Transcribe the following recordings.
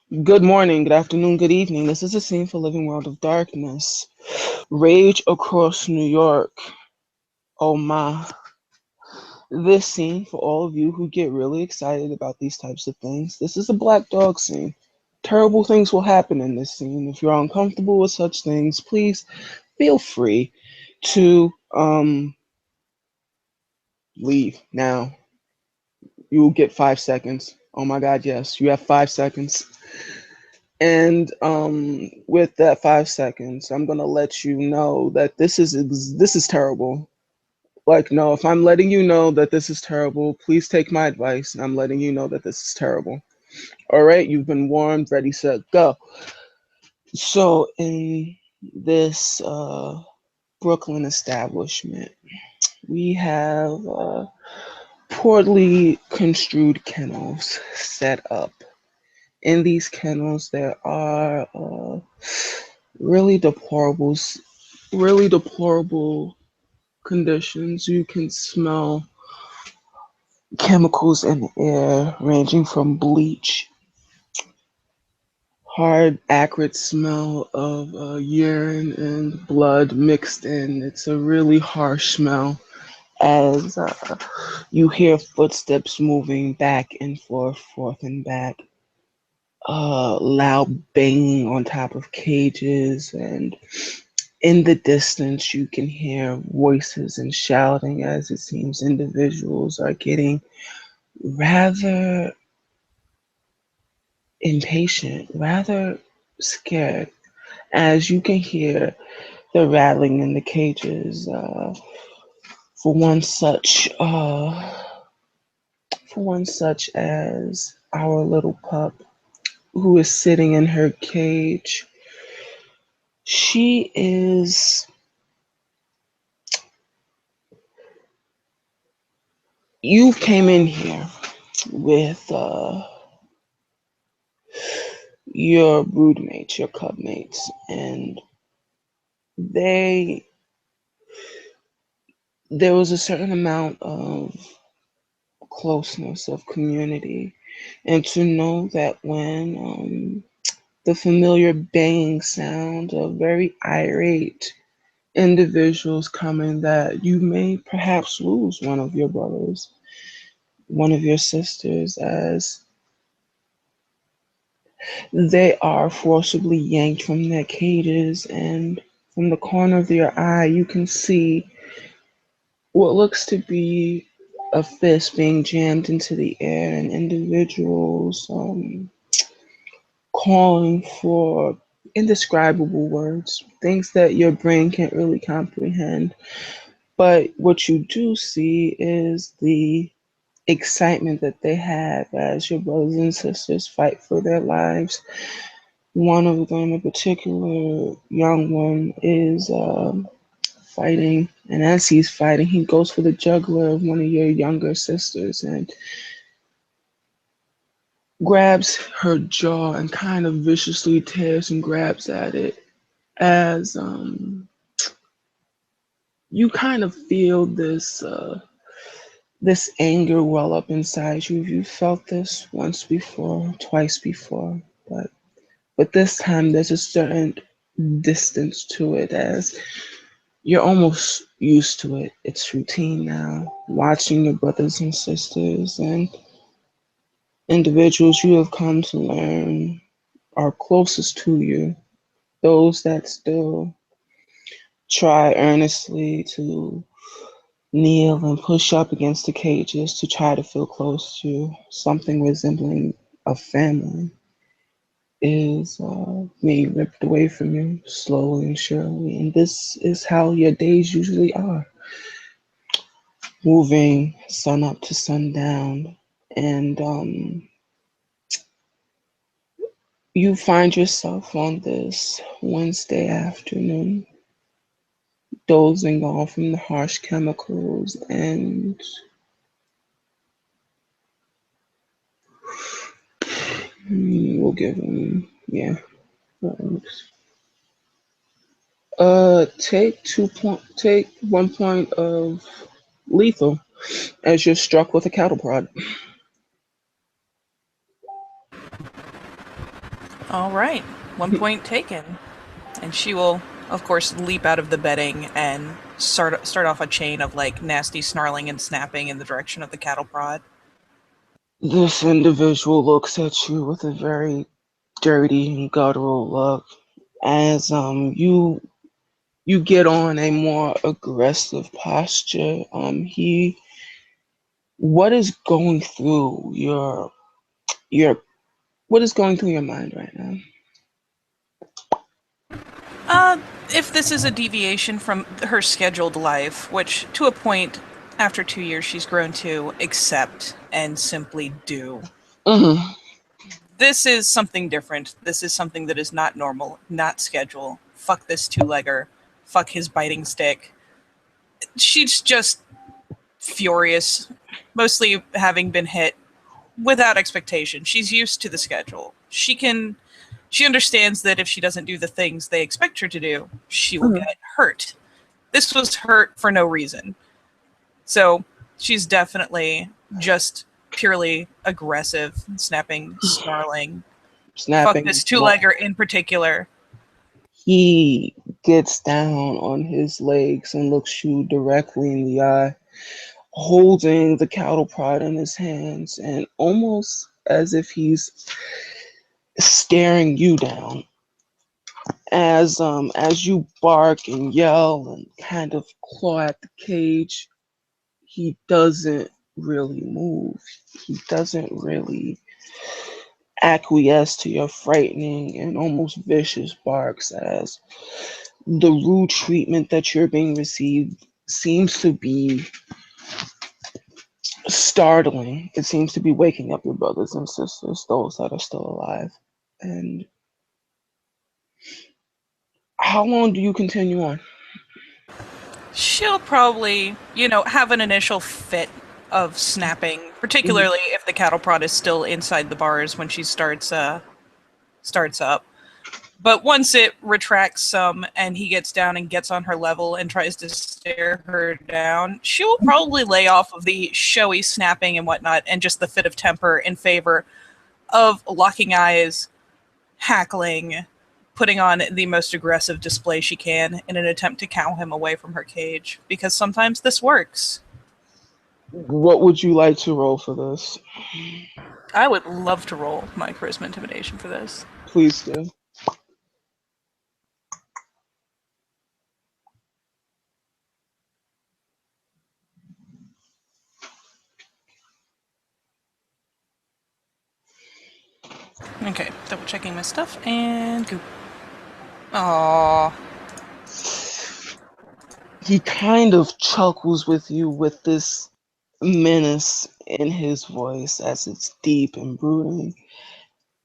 Good morning, good afternoon, good evening. This is a scene for Living World of Darkness. Rage across New York. Oh my. This scene, for all of you who get really excited about these types of things, this is a black dog scene. Terrible things will happen in this scene. If you're uncomfortable with such things, please feel free to leave now. You will get 5 seconds. Oh my god, yes, you have 5 seconds. And with that 5 seconds, I'm gonna let you know that this is terrible. Like, no, if I'm letting you know that this is terrible, please take my advice. And I'm letting you know that this is terrible. All right, you've been warned. Ready, set, go. So, in this Brooklyn establishment, we have poorly construed kennels set up. In these kennels, there are really deplorable, really deplorable conditions. You can smell chemicals in the air, ranging from bleach, hard, acrid smell of urine and blood mixed in. It's a really harsh smell as you hear footsteps moving back and forth and back. Loud banging on top of cages, and in the distance you can hear voices and shouting as it seems individuals are getting rather impatient, rather scared, as you can hear the rattling in the cages. For one such, for one such as our little pup who is sitting in her cage. She is. You came in here with your broodmates, your cub mates, and they there was a certain amount of closeness of community, and to know that when the familiar banging sound of very irate individuals coming, that you may perhaps lose one of your brothers, one of your sisters, as they are forcibly yanked from their cages, and from the corner of your eye you can see what looks to be a fist being jammed into the air, and individuals calling for indescribable words, things that your brain can't really comprehend. But what you do see is the excitement that they have as your brothers and sisters fight for their lives. One of them, in particular, young one, is fighting, and as he's fighting, he goes for the jugular of one of your younger sisters and grabs her jaw and kind of viciously tears and grabs at it as you kind of feel this anger well up inside you. You felt this once before, twice before, but this time there's a certain distance to it, as you're almost used to it. It's routine now. Watching your brothers and sisters and individuals you have come to learn are closest to you, those that still try earnestly to kneel and push up against the cages to try to feel close to something resembling a family, is being ripped away from you slowly and surely. And this is how your days usually are, moving sun up to sundown. And you find yourself on this Wednesday afternoon, dozing off from the harsh chemicals, and we'll give him, yeah. Take 1 point of lethal as you're struck with a cattle prod. All right, 1 point taken. And she will, of course, leap out of the bedding and start off a chain of like nasty snarling and snapping in the direction of the cattle prod. This individual looks at you with a very dirty and guttural look as you get on a more aggressive posture. He what is going through your what is going through your mind right now? Uh, if this is a deviation from her scheduled life, which to a point after 2 years she's grown to accept and simply do. Mm-hmm. This is something different. This is something that is not normal, not schedule. Fuck this two-legger. Fuck his biting stick. She's just furious, mostly having been hit without expectation. She's used to the schedule. She understands that if she doesn't do the things they expect her to do, she will Mm-hmm. get hurt. This was hurt for no reason. So she's definitely just purely aggressive, snapping, snarling. Fuck Snapping this and two-legger snarling. in particular. He gets down on his legs and looks you directly in the eye, holding the cattle prod in his hands and almost as if he's staring you down. As you bark and yell and kind of claw at the cage, he doesn't really move. He doesn't really acquiesce to your frightening and almost vicious barks as the rude treatment that you're being received seems to be startling. It seems to be waking up your brothers and sisters, those that are still alive. And how long do you continue on? She'll probably, have an initial fit of snapping, Mhm. particularly if the cattle prod is still inside the bars when she starts up. But once it retracts some and he gets down and gets on her level and tries to stare her down, she will probably lay off of the showy snapping and whatnot and just the fit of temper in favor of locking eyes, hackling, putting on the most aggressive display she can in an attempt to cow him away from her cage. Because sometimes this works. What would you like to roll for this? I would love to roll my charisma intimidation for this. Please do. Okay, double checking my stuff and go. Aww. He kind of chuckles with you with this menace in his voice as it's deep and brooding,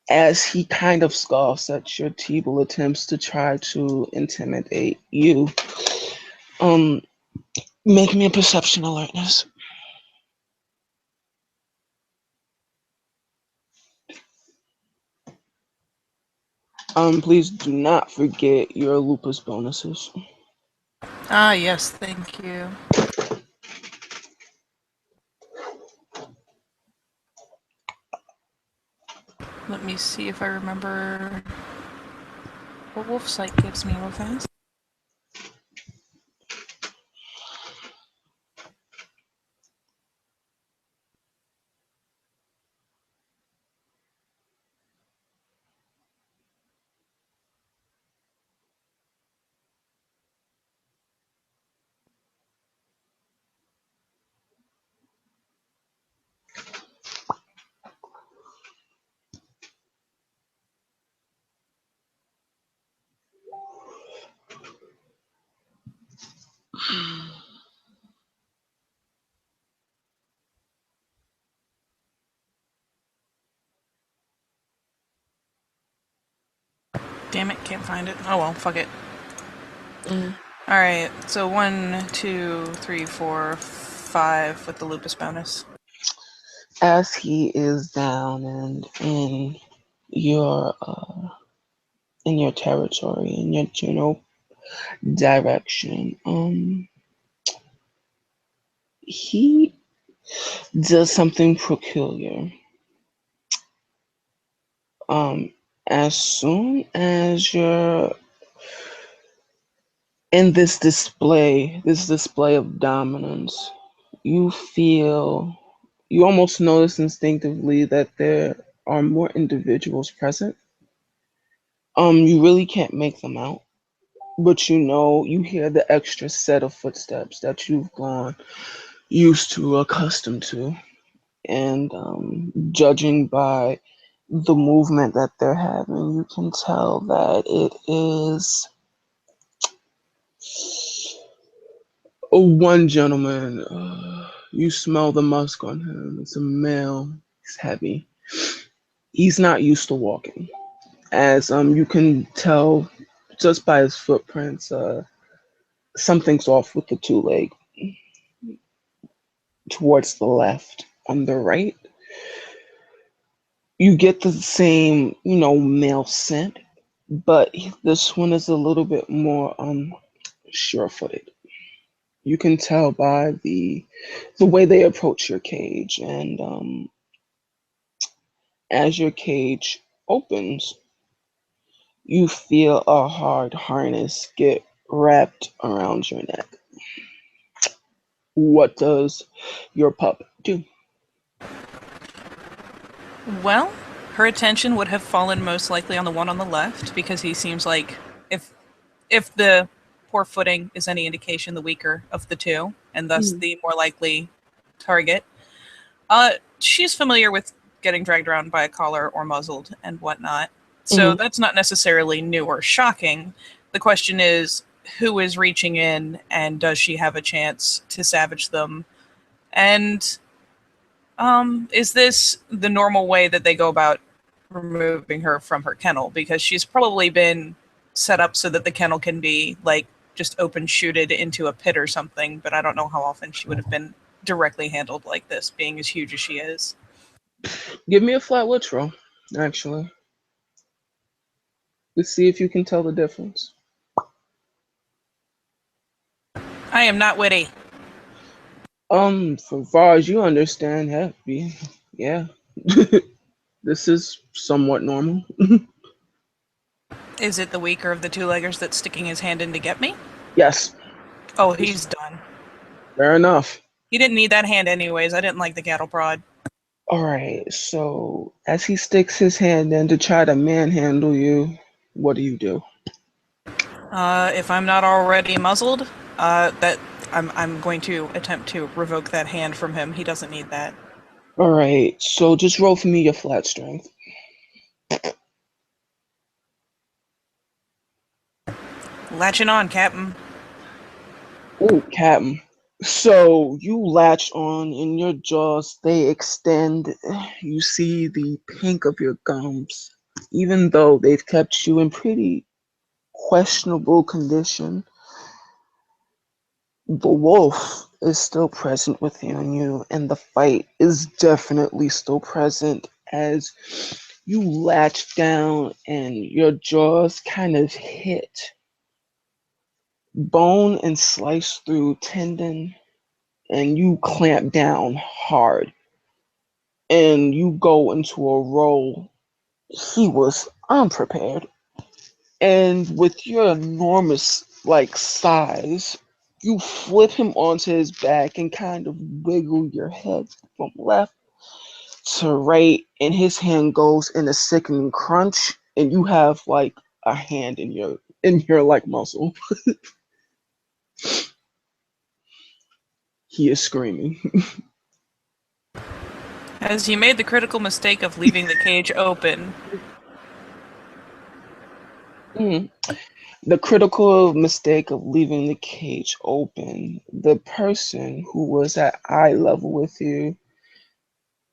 as he kind of scoffs at your feeble attempts to try to intimidate you. Um, Make me a perception alertness. Please do not forget your lupus bonuses. Ah, yes, thank you. Let me see if I remember what Wolf Sight gives me real fast. Damn it, can't find it. Oh well, fuck it. Mm. Alright, so 1, 2, 3, 4, 5 with the lupus bonus. As he is down and your in your territory, in your general direction, he does something peculiar. Um, As soon as you're in this display of dominance, you feel, you almost notice instinctively that there are more individuals present. You really can't make them out, but you know, you hear the extra set of footsteps that you've gone used to, accustomed to, and judging by the movement that they're having, you can tell that it is one gentleman. You smell the musk on him. It's a male. He's heavy. He's not used to walking, as you can tell just by his footprints. Something's off with the two leg towards the left. On the right, you get the same, male scent, but this one is a little bit more sure-footed. You can tell by the way they approach your cage, and as your cage opens, you feel a hard harness get wrapped around your neck. What does your pup do? Well, her attention would have fallen most likely on the one on the left because he seems like, if if the poor footing is any indication, the weaker of the two, and thus Mm, the more likely target. She's familiar with getting dragged around by a collar or muzzled and whatnot, so mhm. that's not necessarily new or shocking. The question is, who is reaching in, and does she have a chance to savage them? And is this the normal way that they go about removing her from her kennel? Because she's probably been set up so that the kennel can be like just open shooted into a pit or something, but I don't know how often she would have been directly handled like this, being as huge as she is. Give me a flat witch roll, actually. Let's see if you can tell the difference. I am not witty. For far as you understand, yeah. This is somewhat normal. Is it the weaker of the two-leggers that's sticking his hand in to get me? Yes, Oh, he's done. fair enough. He didn't need that hand anyways. I didn't like the cattle prod. All right, so as he sticks his hand in to try to manhandle you, what do you do? If I'm not already muzzled, that I'm going to attempt to revoke that hand from him. He doesn't need that. All right, so just roll for me your flat strength. Latching on, Captain. Ooh, Captain. So you latch on and your jaws they extend. You see the pink of your gums. Even though they've kept you in pretty questionable condition, the wolf is still present within you, and the fight is definitely still present as you latch down and your jaws kind of hit bone and slice through tendon, and you clamp down hard and you go into a roll. He was unprepared, and with your enormous size, you flip him onto his back and kind of wiggle your head from left to right, and his hand goes in a sickening crunch, and you have a hand in your muscle. He is screaming. As he made the critical mistake of leaving the cage open. Mm. The critical mistake of leaving the cage open. The person who was at eye level with you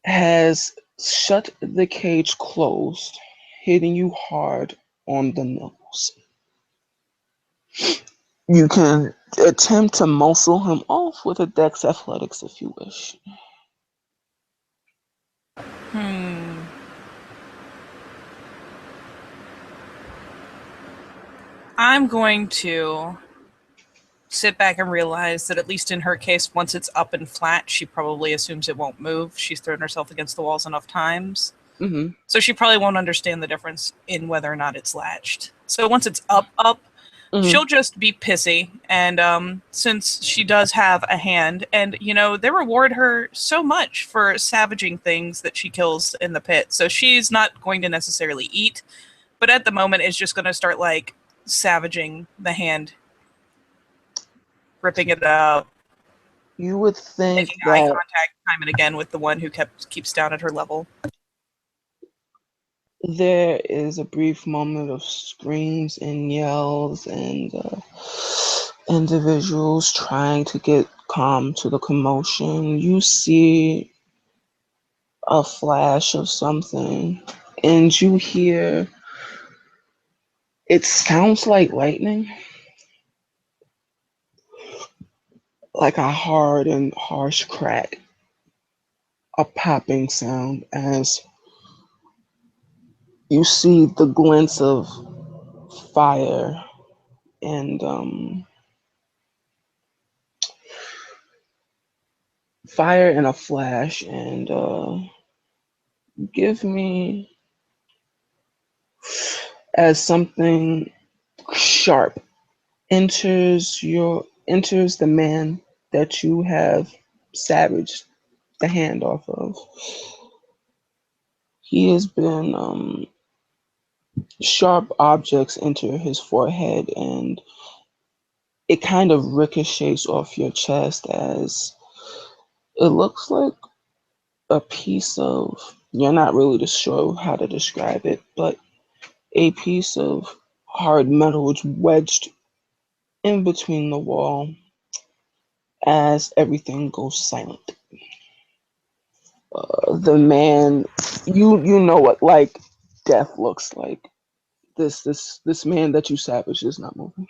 has shut the cage closed, hitting you hard on the nose. You can attempt to muscle him off with a Dex Athletics if you wish. Hmm. I'm going to sit back and realize that, at least in her case, once it's up and flat, she probably assumes it won't move. She's thrown herself against the walls enough times. Mm-hmm. So she probably won't understand the difference in whether or not it's latched. So once it's up, Mm-hmm. she'll just be pissy. And since she does have a hand, and they reward her so much for savaging things that she kills in the pit. So she's not going to necessarily eat, but at the moment is just going to start like savaging the hand, ripping it up, You would think making eye that contact time and again with the one who keeps down at her level. there is a brief moment of screams and yells and individuals trying to get calm to the commotion. You see a flash of something and you hear it sounds like lightning, like a hard and harsh crack, a popping sound as you see the glints of fire and fire in a flash and give me as something sharp enters the man that you have savaged the hand off of. He has been sharp objects enter his forehead and it kind of ricochets off your chest as it looks like a piece of, you're not really sure how to describe it, but a piece of hard metal is wedged in between the wall as everything goes silent. The man, you know what like death looks like. This man that you savaged is not moving.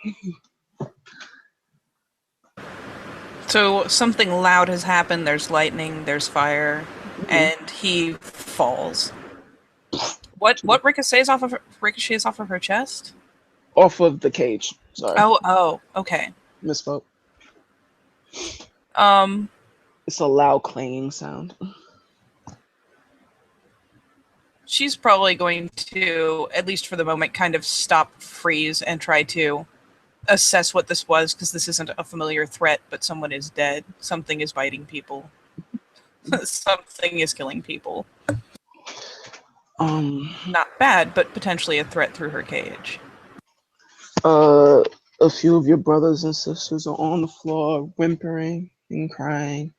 So something loud has happened. There's lightning. There's fire, and he falls. What ricochets off of her chest? Off of the cage. Sorry, Oh, okay. misspoke. Um, It's a loud clanging sound. she's probably going to, at least for the moment, kind of stop, freeze, and try to assess what this was because this isn't a familiar threat, but someone is dead. Something is biting people. Something is killing people. Um, Not bad, but potentially a threat through her cage. uh, a few of your brothers and sisters are on the floor, whimpering and crying,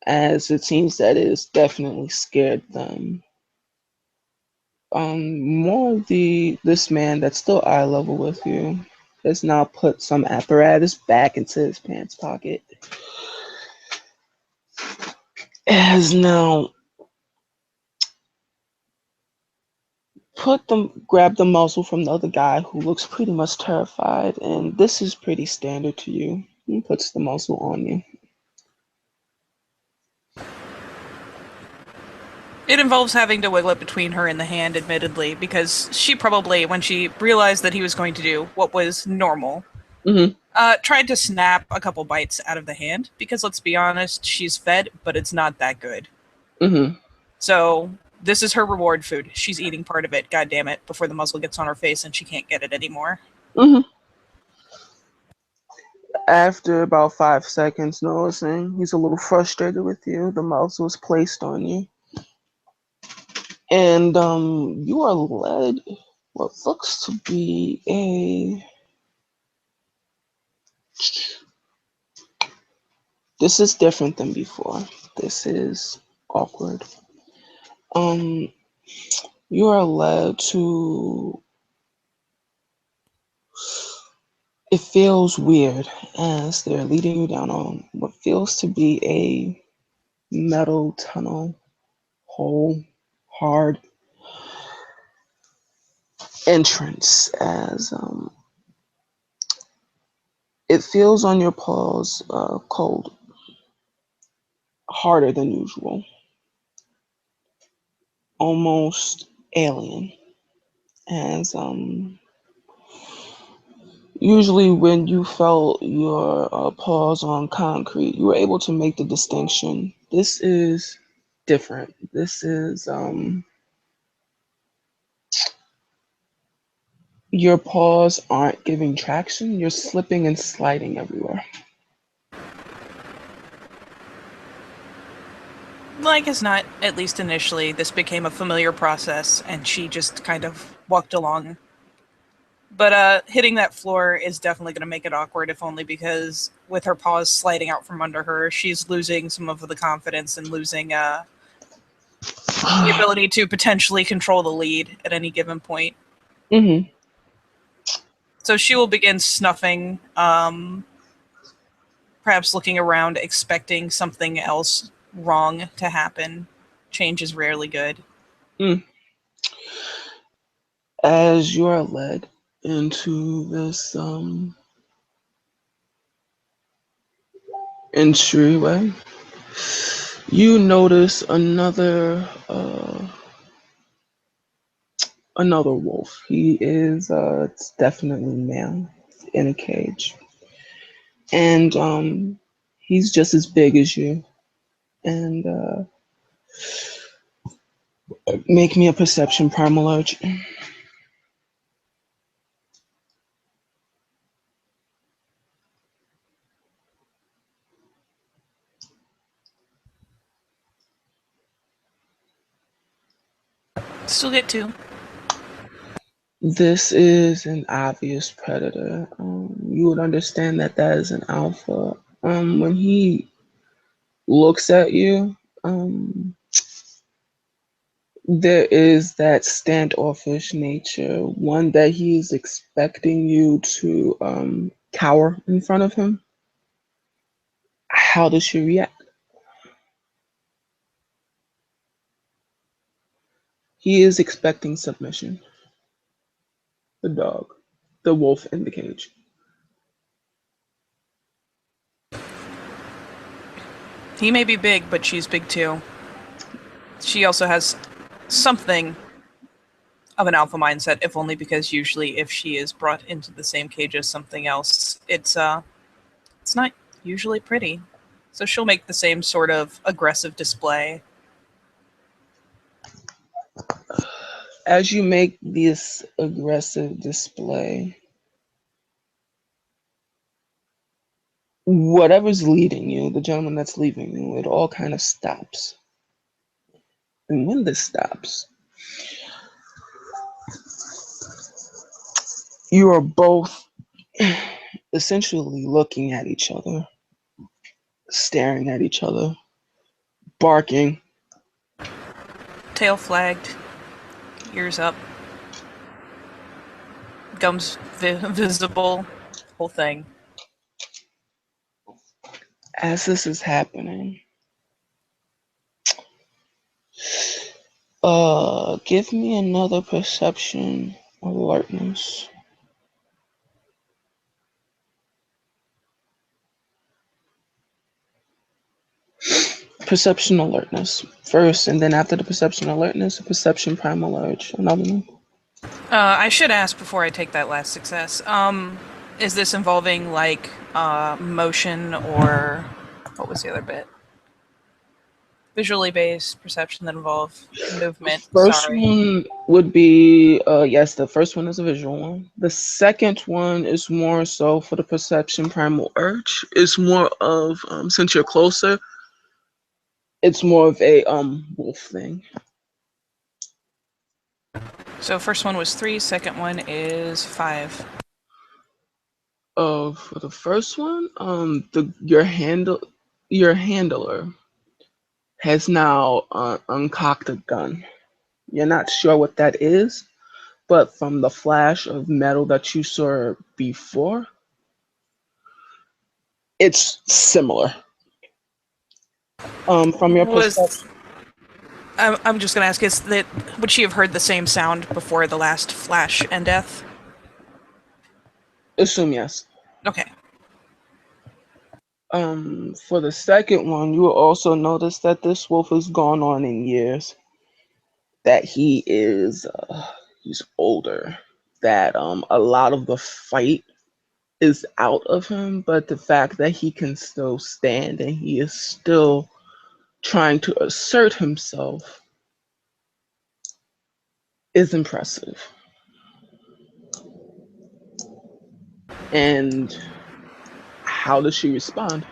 as it seems that it has definitely scared them. More of this man that's still eye level with you has now put some apparatus back into his pants pocket. Has now grabbed the muzzle from the other guy who looks pretty much terrified, and this is pretty standard to you. He puts the muzzle on you. It involves having to wiggle it between her and the hand, admittedly, because she probably, when she realized that he was going to do what was normal, Mm-hmm. tried to snap a couple bites out of the hand. Because let's be honest, she's fed, but it's not that good. Mm-hmm. So this is her reward food. She's eating part of it. God damn it! Before the muzzle gets on her face and she can't get it anymore. Mm-hmm. After about 5 seconds, noticing he's a little frustrated with you, the muzzle is placed on you. And you are led what looks to be a. This is different than before. This is awkward. Um, you are led to. It feels weird as they're leading you down on what feels to be a metal tunnel hole, hard entrance as it feels on your paws cold, harder than usual, almost alien. As usually when you felt your paws on concrete, you were able to make the distinction. This is different. This is Your paws aren't giving traction. You're slipping and sliding everywhere. Like as not, at least initially, this became a familiar process, and she just kind of walked along. But hitting that floor is definitely going to make it awkward, if only because with her paws sliding out from under her, she's losing some of the confidence and losing the ability to potentially control the lead at any given point. Mm-hmm. So she will begin snuffing, perhaps looking around, expecting something else wrong to happen. Change is rarely good. Mm. As you are led into this entryway, you notice another wolf. He is it's definitely male in a cage, and he's just as big as you. And make me a perception primal urge. Still get two. This is an obvious predator. You would understand that that is an alpha. When he looks at you, there is that standoffish nature, one that he is expecting you to cower in front of him. How does she react? He is expecting submission. The dog, the wolf in the cage. He may be big, but she's big too. She also has something of an alpha mindset, if only because usually if she is brought into the same cage as something else, it's not usually pretty. So she'll make the same sort of aggressive display. As you make this aggressive display, whatever's leading you, the gentleman that's leaving you, it all kind of stops. And when this stops, you are both essentially looking at each other, staring at each other, barking. Tail flagged, ears up, gums visible, whole thing. As this is happening, give me another perception alertness. Perception alertness first, and then after the perception alertness, a perception primal urge. Another one. I should ask before I take that last success. Is this involving like motion or what was the other bit? Visually based perception that involve movement. First Sorry. one would be yes, the first one is a visual one. The second one is more so for the perception primal urge. It's more of since you're closer, it's more of a wolf thing. So first one was 3, second one is 5. For the first one, your handler has now uncocked a gun. You're not sure what that is, but from the flash of metal that you saw before, it's similar. From your Was perspective, I'm just gonna ask: Is that would she have heard the same sound before the last flash and death? assume yes. Okay. For the second one, you will also notice that this wolf has gone on in years. That he's older. That a lot of the fight is out of him, but the fact that he can still stand and he is still trying to assert himself is impressive. And how does she respond?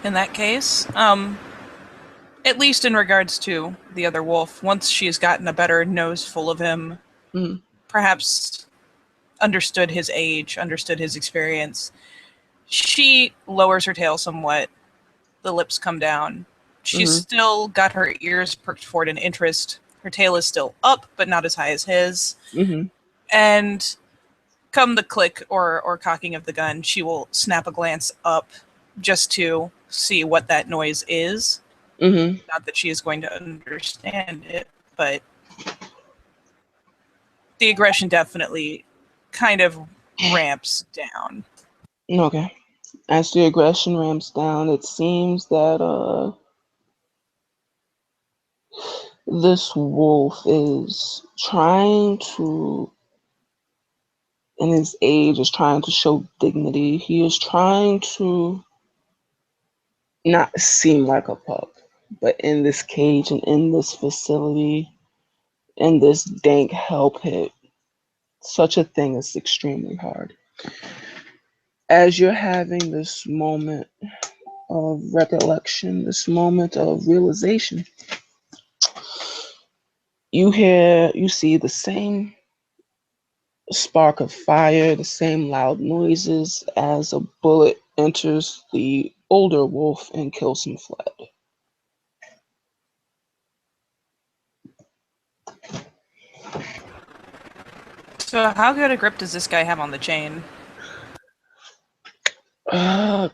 In that case, at least in regards to the other wolf, once she's gotten a better nose full of him, Mm, perhaps understood his age, understood his experience, she lowers her tail somewhat. The lips come down. She's mm-hmm, still got her ears perked forward in interest. Her tail is still up, but not as high as his. mm-hmm, And come the click or cocking of the gun, she will snap a glance up just to see what that noise is. mm-hmm. Not that she is going to understand it, but the aggression definitely kind of ramps down. Okay. As the aggression ramps down, it seems that this wolf is trying to, in his age, is trying to show dignity. He is trying to not seem like a pup, but in this cage and in this facility, in this dank hell pit, such a thing is extremely hard. As you're having this moment of recollection, this moment of realization, you see the same spark of fire, the same loud noises as a bullet enters the older wolf and kills him flat. So, how good a grip does this guy have on the chain? Uh,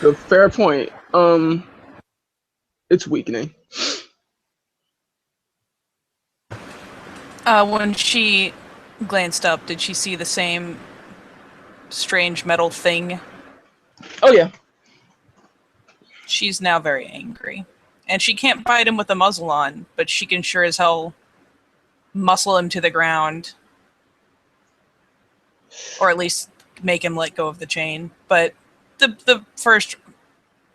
Good, fair point. It's weakening. When she glanced up, did she see the same strange metal thing? Oh yeah. She's now very angry. And she can't bite him with the muzzle on, but she can sure as hell muscle him to the ground. Or at least make him let go of the chain. But the first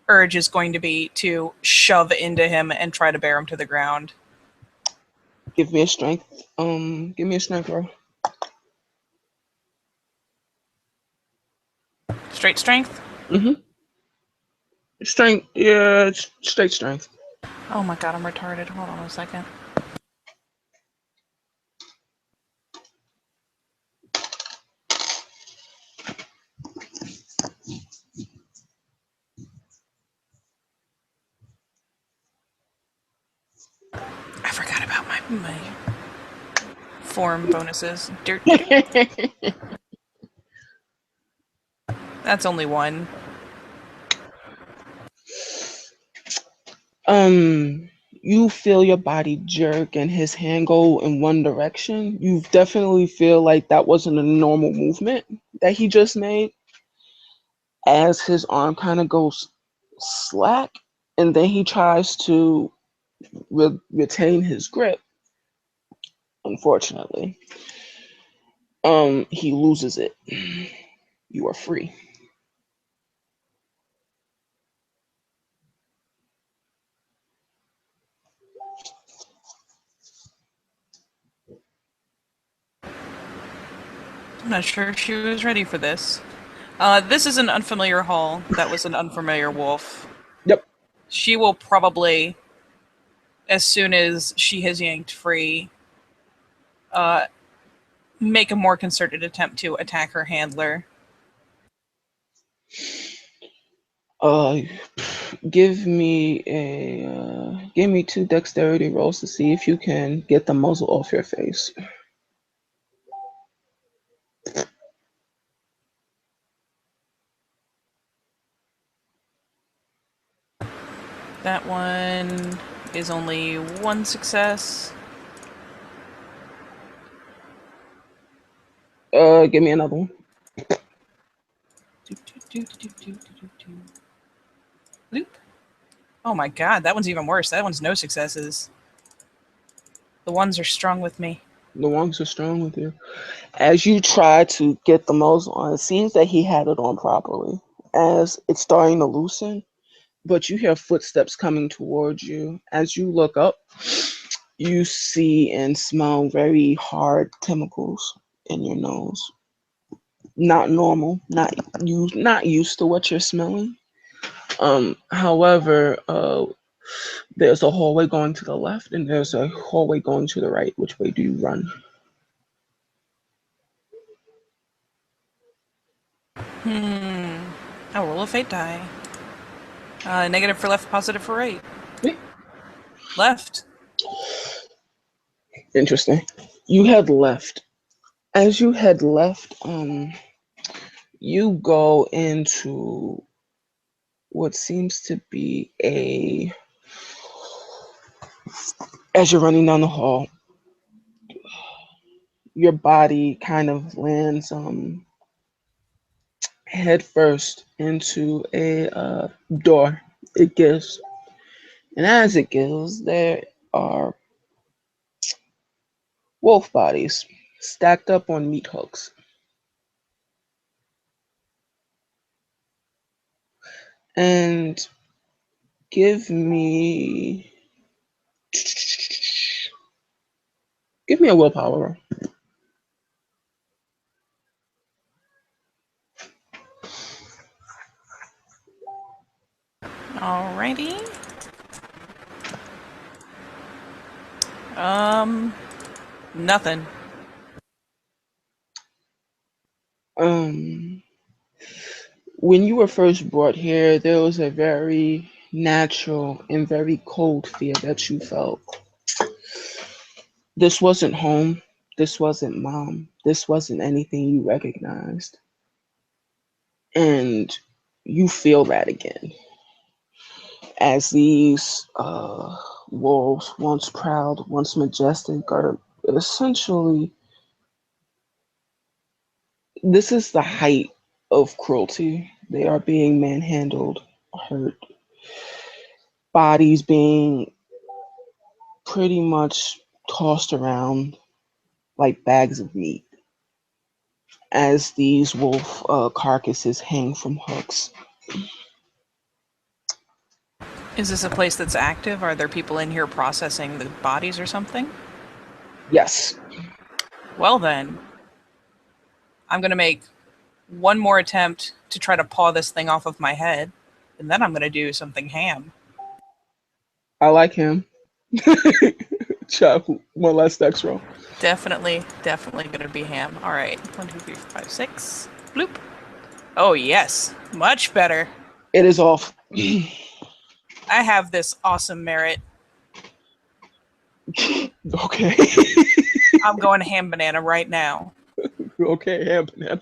urge is going to be to shove into him and try to bear him to the ground. Give me a strength. Give me a strength roll. Straight strength? Mm-hmm. Strength. Yeah, straight strength. Oh my god, I'm retarded. Hold on a second. I forgot about my form bonuses. That's only one. You feel your body jerk and his hand go in one direction. You definitely feel like that wasn't a normal movement that he just made. As his arm kind of goes slack, and then he tries to retain his grip. Unfortunately, he loses it. You are free. I'm not sure if she was ready for this. This is an unfamiliar hall. That was an unfamiliar wolf. Yep. She will probably, as soon as she has yanked free, uh, make a more concerted attempt to attack her handler. Uh, give me two dexterity rolls to see if you can get the muzzle off your face. That one is only one success. Give me another one. Loop. Oh my god, that one's even worse. That one's no successes. The ones are strong with me. The ones are strong with you. As you try to get the muzzle on, it seems that he had it on properly. As it's starting to loosen, but you hear footsteps coming towards you. As you look up, you see and smell very hard chemicals. in your nose. Not normal, not used to what you're smelling. However, there's a hallway going to the left and there's a hallway going to the right. Which way do you run? I'll roll a fate die. Negative for left, positive for right. Yeah. Left. Interesting. You head left. As you head left, you go into what seems to be a, as you're running down the hall, your body kind of lands head first into a door. It gives, and as it gives, there are wolf bodies stacked up on meat hooks. And give me give me a willpower roll. Alrighty. Nothing. Um, when you were first brought here, there was a very natural and very cold fear that you felt. This wasn't home. This wasn't mom. This wasn't anything you recognized. And you feel that again as these wolves, once proud, once majestic, are essentially, this is the height of cruelty. They are being manhandled, hurt, bodies being pretty much tossed around like bags of meat as these wolf carcasses hang from hooks. Is this a place that's active? Are there people in here processing the bodies or something? Yes. Well then, I'm gonna make one more attempt to try to paw this thing off of my head, and then I'm gonna do something ham. I like him. Chuck, one last dex roll. Definitely gonna be ham. Alright. 1, 2, 3, 4, 5, 6. Bloop. Oh yes. Much better. It is off. I have this awesome merit. Okay. I'm going ham banana right now. Okay, ham banana.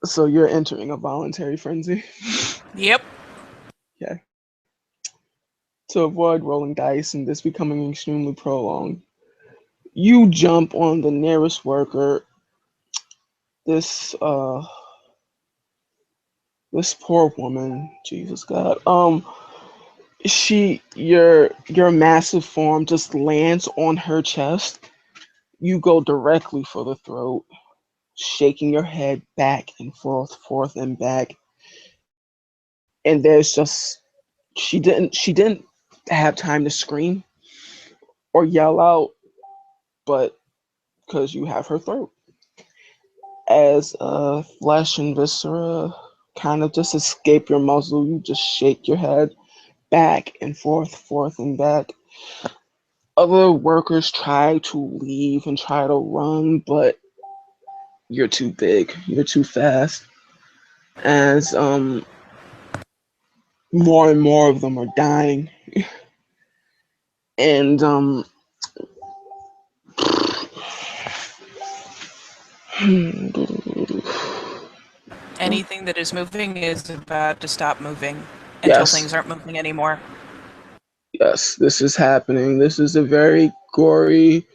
So you're entering a voluntary frenzy. Yep. Okay. To avoid rolling dice and this becoming extremely prolonged, you jump on the nearest worker. This this poor woman, Jesus God. Your massive form just lands on her chest. You go directly for the throat, shaking your head back and forth and back. And there's just, she didn't have time to scream or yell out, but because you have her throat. As flesh and viscera kind of just escape your muzzle, you just shake your head back and forth and back. Other workers try to leave and try to run, but you're too big, you're too fast. As more and more of them are dying, and Anything that is moving is about to stop moving until yes, things aren't moving anymore. yes, this is happening. This is a very gory,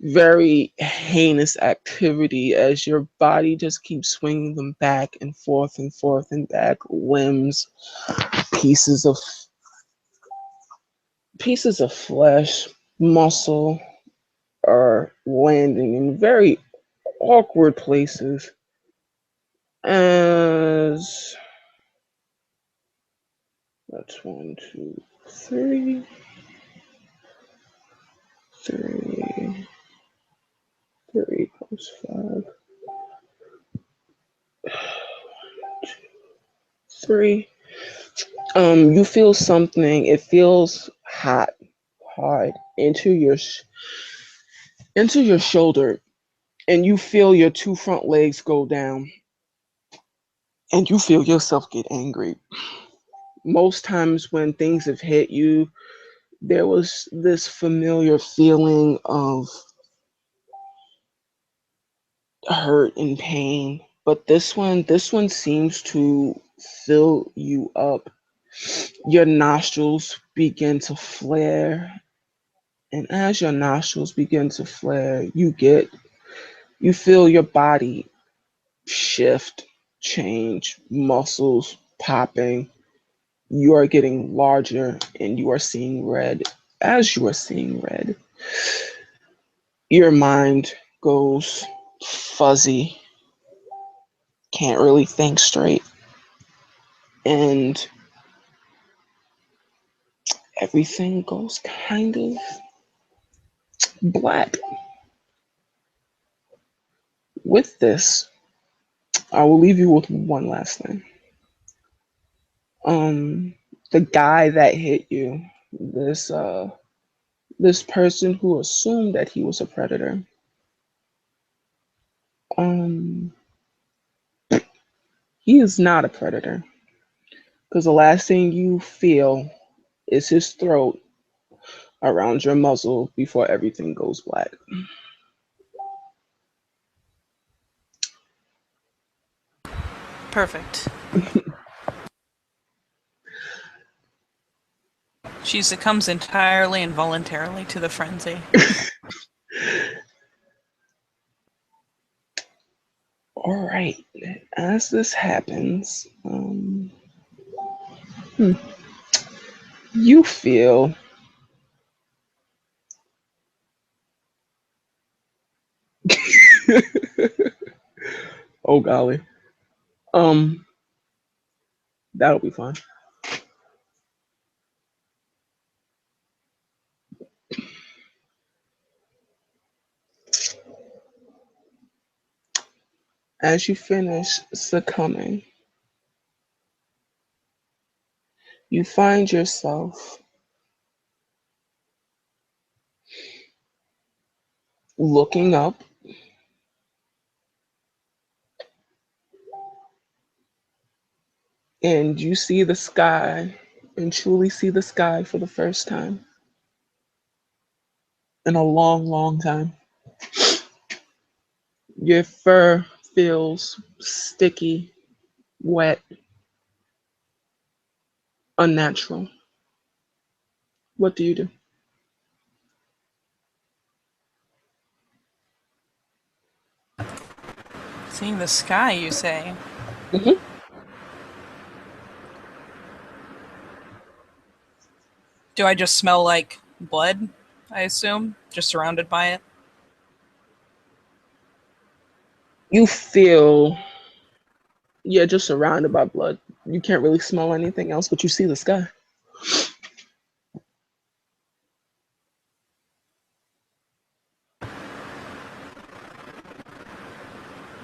very heinous activity as your body just keeps swinging them back and forth and back. Limbs, pieces of pieces of flesh, muscle are landing in very awkward places. As that's one, two, three, 5, 3. You feel something. It feels hot, hard into your shoulder, and you feel your two front legs go down, and you feel yourself get angry. Most times when things have hit you, there was this familiar feeling of hurt and pain, but this one seems to fill you up. Your nostrils begin to flare, and as your nostrils begin to flare, you feel your body shift, change, muscles popping. You are getting larger and you are seeing red. As you are seeing red, your mind goes fuzzy, can't really think straight, and everything goes kind of black. With this, I will leave you with one last thing. Um, the guy that hit you, this person who assumed that he was a predator, um, he is not a predator because the last thing you feel is his throat around your muzzle before everything goes black. Perfect. She succumbs entirely and voluntarily to the frenzy. All right, as this happens, you feel oh golly, um, that'll be fun. As you finish succumbing, you find yourself looking up, and you see the sky and truly see the sky for the first time in a long, long time. Your fur feels sticky, wet, unnatural. What do you do? Seeing the sky, you say? Hmm. Do I just smell like blood, I assume? Just surrounded by it? You feel, yeah, just surrounded by blood. You can't really smell anything else, but you see the sky.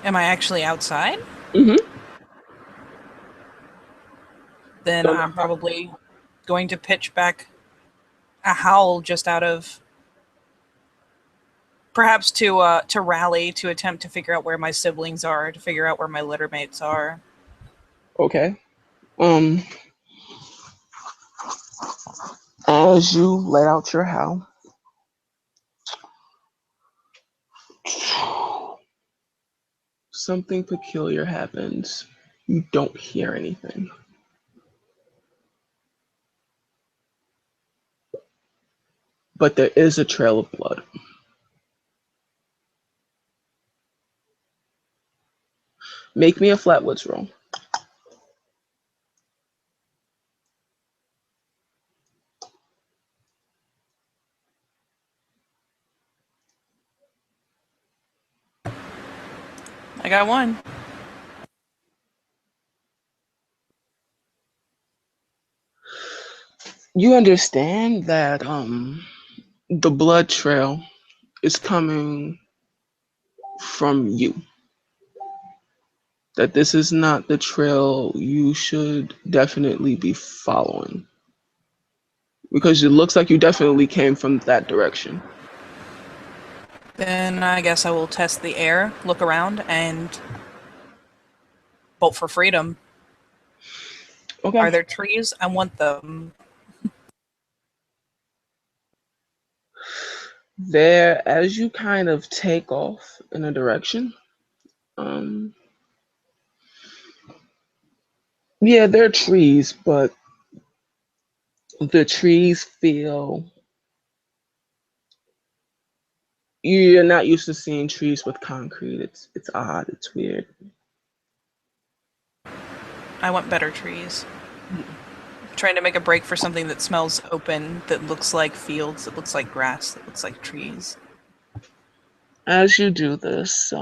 Am I actually outside? Hmm. Then Don't know I'm how. probably going to pitch back a howl just out of perhaps to rally, to attempt to figure out where my siblings are, to figure out where my litter mates are. Okay. Um, as you let out your howl, something peculiar happens. You don't hear anything, but there is a trail of blood. Make me a flatwoods roll. I got one. You understand that the blood trail is coming from you that this is not the trail you should definitely be following. Because it looks like you definitely came from that direction. Then I guess I will test the air, look around, and bolt for freedom. Okay. Are there trees? I want them. There, as you kind of take off in a direction, um, yeah, there are trees, but the trees feel you're not used to seeing trees with concrete. It's odd. It's weird. I want better trees. Trying to make a break for something that smells open, that looks like fields, that looks like grass, that looks like trees. As you do this,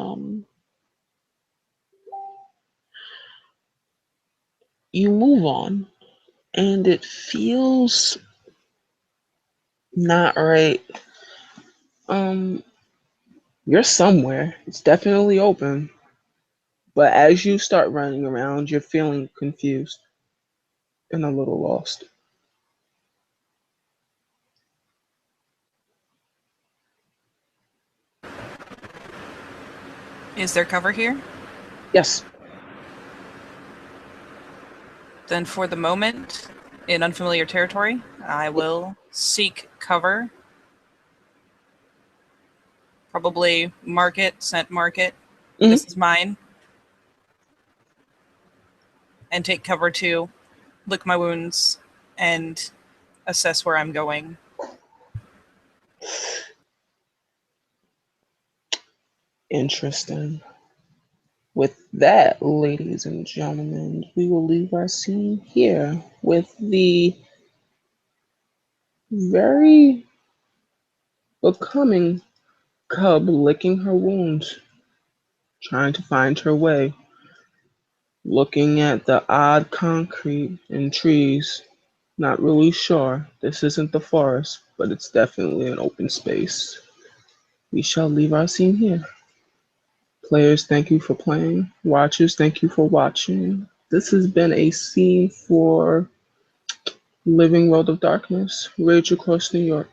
you move on, and it feels not right. Um, you're somewhere. It's definitely open, but as you start running around, you're feeling confused and a little lost. Is there cover here? Yes. Then for the moment, in unfamiliar territory, I will seek cover. Probably market, scent market. Hmm. This is mine. And take cover to lick my wounds and assess where I'm going. Interesting. With that, ladies and gentlemen, we will leave our scene here with the very becoming cub licking her wounds, trying to find her way, looking at the odd concrete and trees. Not really sure. This isn't the forest, but it's definitely an open space. We shall leave our scene here. Players, thank you for playing. Watchers, thank you for watching. This has been a scene for Living World of Darkness, Rage Across New York.